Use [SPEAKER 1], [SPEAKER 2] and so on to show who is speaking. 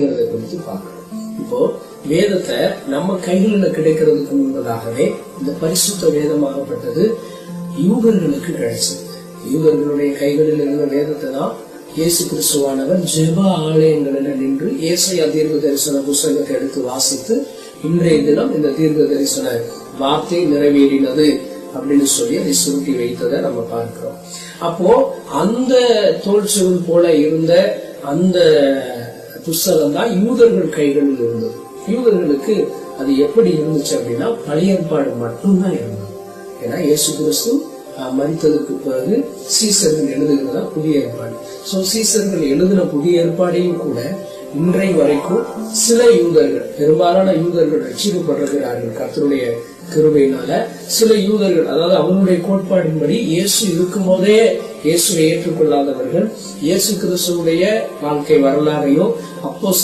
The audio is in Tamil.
[SPEAKER 1] குறித்து பார்க்கிறோம். இப்போ வேதத்தை நம்ம கைகளில் கிடைக்கிறதுக்கு முன்பதாகவே இந்த பரிசுத்த வேதமாகப்பட்டது யூதர்களுக்கு கிடைச்சது. யூதர்களுடைய கைகளில் இருந்த வேதத்தை தான் இயேசு கிறிஸ்துவானவர் ஜெப ஆலயங்களில் நின்று ஏசாயா தீர்க்க தரிசன புத்தகத்தை எடுத்து வாசித்து இன்றைய தினம் இந்த தீர்க்க தரிசன வார்த்தை நிறைவேறினது அப்படின்னு சொல்லி அதை சுருட்டி வைத்ததை நம்ம பார்க்கிறோம். அப்போ அந்த தோல்சுவல் போல இருந்த அந்த புஸ்தகம் தான் யூதர்கள் கைகளில் இருந்தது. யூதர்களுக்கு அது எப்படி இருந்துச்சு அப்படின்னா பழைய ஏற்பாடு மட்டும்தான் இருந்தது. ஏன்னா இயேசு கிறிஸ்து மரித்ததற்கு பிறகு சீசர்கள் எழுதுகிறதா புதிய ஏற்பாடு. சோ சீசர்கள் எழுதின புதிய ஏற்பாடையும் கூட இன்றை வரைக்கும் சில யூதர்கள், பெரும்பாலான யூதர்கள் ரட்சிக்கப்படுகிறார்கள் கர்த்தருடைய கிருபையினால. சில யூதர்கள், அதாவது அவருடைய கோட்பாடின்படி இயேசு இருக்கும் போதே இயேசுவை ஏற்றுக்கொள்ளாதவர்கள் இயேசு கிறிஸ்துடைய வாழ்க்கை வரலாறையோ அப்போ